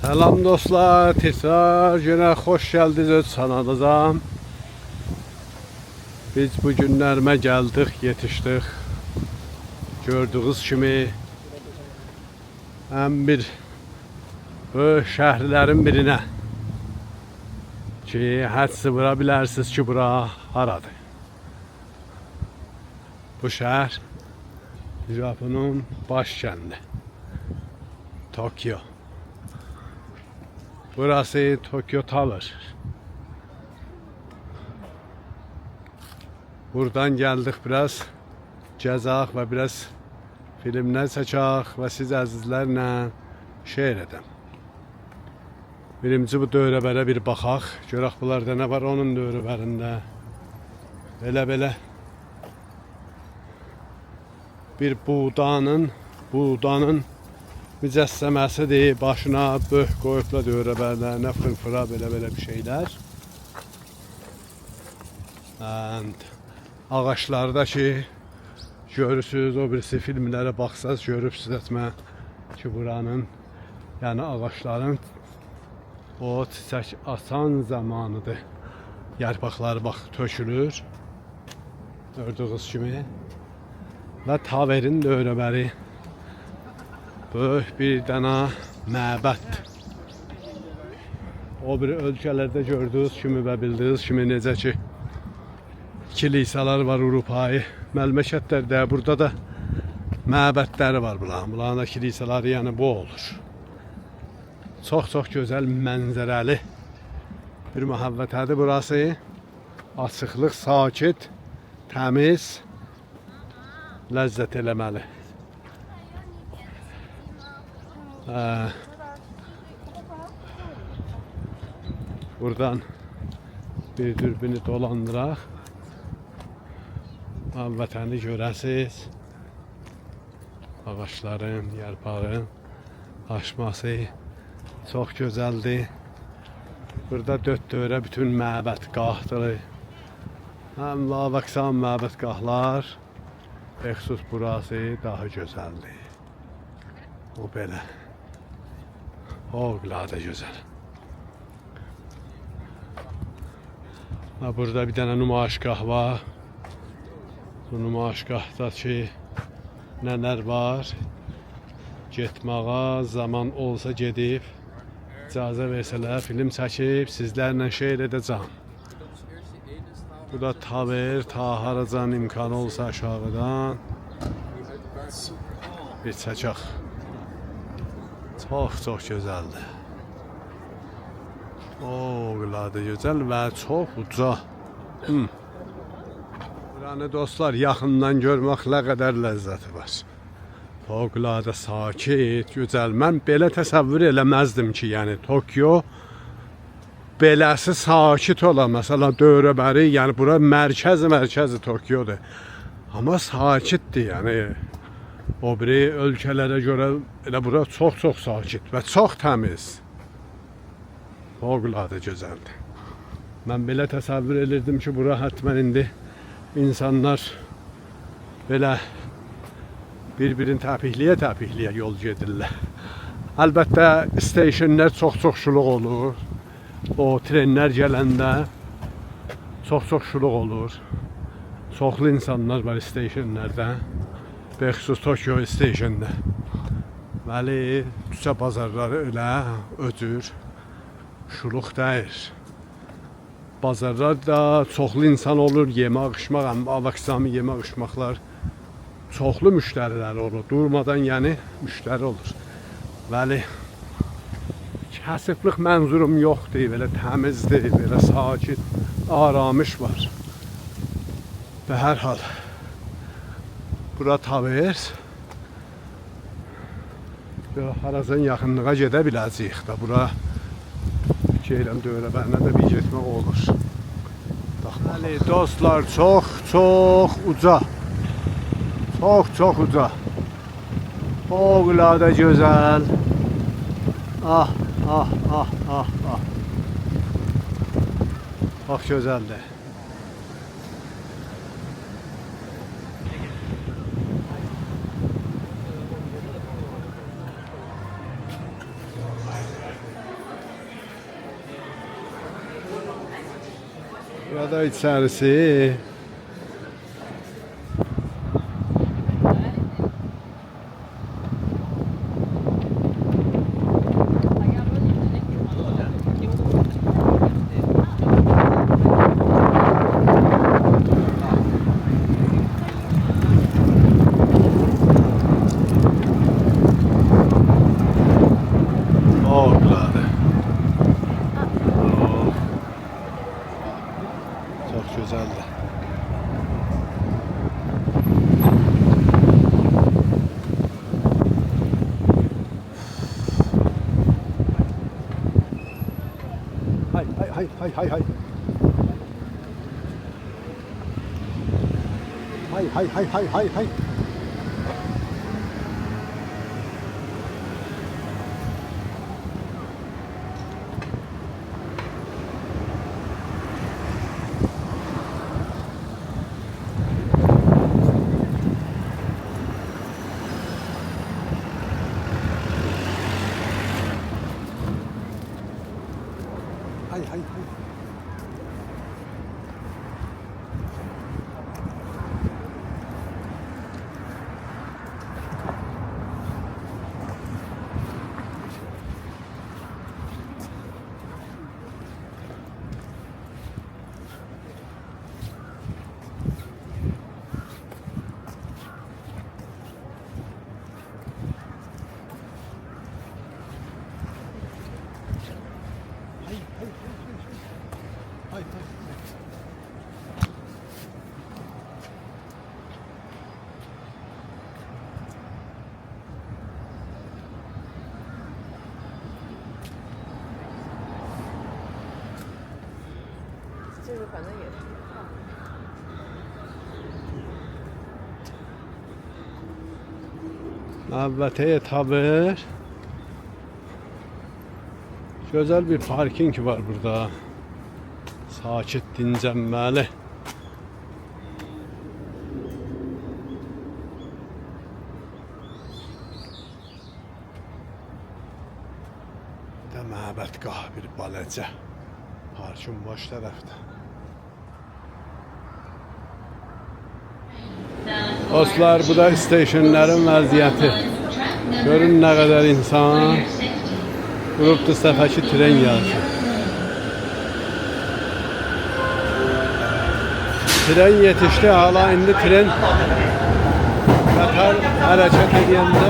Selam dostlar, tekrar yine hoş geldiniz öz kanalımıza. Biz bu günlerime geldik, yetiştik. Gördüğünüz kimi hem bir bu şehirlerin birine ki hədsi bura bilərsiniz ki bura haradır. Bu şehir Japonun başkenti Tokyo. Burası Tokyo Tower. Buradan geldik, biraz gezək ve biraz filmler çəkək ve siz əzizlərlə şeir edəm. Birinci bu dövrəbərə bir baxaq. Görək bunlarda ne var onun dövrəbərində. Belə bir buğdanın mücəssəməsidir. Başına böh qoyubla dövrəbərlərinə fırfıra belə bir şeyler. Ağaçlarda ki görürsünüz, o birisi filmlərə baxsaz görürsünüz ki buranın, yani ağaçların o çiçək açan zamanıdır. Yarpaqları bax tökülür. Gördüğünüz kimi. Və taverin dövrəbəri böyük bir dənə məbəd. O bir ölkələrdə gördüyünüz kimi və bildiyiniz kimi necə ki kilisalar var Avropai məmləkətlərdə, burada da məbədləri var bunların. Bunların da kilisaları yəni bu olur. Çox gözəl mənzərəli bir mühəbbətədir burası. Açıqlıq, sakit, təmiz, ləzzət eləməli. Buradan bir dürbünü dolandıraq. Vətəni görəsiz. Ağaçların, yarpağın açması çox gözəldir. Burada dörd dövrə bütün məbəd qahdır. Həm lavaqsan məbəd qahlar. Xüsus burası daha gözəldir. O belə. Fövqəladə gözəl. Burada bir dənə nümayişgah var. Bu nümayişgahda ki nələr var. Getməyə zaman olsa gedib, icazə versələr film çəkib sizlərlə şeir edəcəm. Bu da taver, ta haracan imkanı olsa aşağıdan bir çəkək. Çox gözəldir. Fövqəladə gözəl və çox uca. Buranı dostlar yaxından görmək nə qədər ləzzəti var. Fövqəladə sakit, gözəl. Mən belə təsəvvür eləməzdim ki, yəni Tokyo beləsi sakit ola. Məsələn dövrəbəri, yəni bura mərkəzi Tokyodur. Amma sakitdir, yəni o biri ölkələrə görə elə bura çox sakit və çox təmiz. Fövqəladə gözəldir. Mən belə təsəvvür edirdim ki, bura həttəmən indi insanlar belə bir-birini təpikliyə yol gedirlər. Əlbəttə stationlər çox şuluq olur. O trenlər gələndə çox şuluq olur. Çoxlu insanlar var stationlərdə. Bəxüsus Tokyo stationdə. Bəli, küçə bazarları elə öcür. Şuluq deyir. Bazarlarda çoxlu insan olur, yemək, içmək, avaksamı yemək, içməklər. Çoxlu müştərilər olur, durmadan yəni müştəri olur. Bəli, kəsiflik mənzurum yoxdur, belə təmizdir, belə sakit, aramış var. Və hər hal, bura taver, harazan yaxınlığa gedə biləcəyik də, bura şeyləm dövrəbərinə də bir getmək olur. Bəli, dostlar, çox uca. Çox uca. Fövqəladə gözəl. Ah. Bax gözəldir. Burada içerisi. Fevkalade. Oh. Çok güzeldi. Hay hay hay hay hay hay. Hay hay hay hay hay hay. Hay hay hay. Hay hay.这个反正也是。 Növbəti etabı. Güzel bir parking var burada. Sakit dincəlməli. Bir də məbədgah bir balaca. Parkın baş tərəfdə. Dostlar, bu da stationların vəziyyəti. Görün nə qədər insan durubdu səfəki tren gəlsin. Tren yetişdi, hala indi tren qatar hərəkət edəndə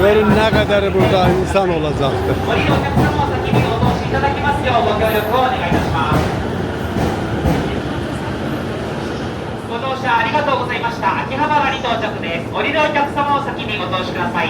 görün nə qədər burada insan olacaqdır. ご乗車ありがとうございました。秋葉原に到着です。降りるお客様を先にご搭乗ください。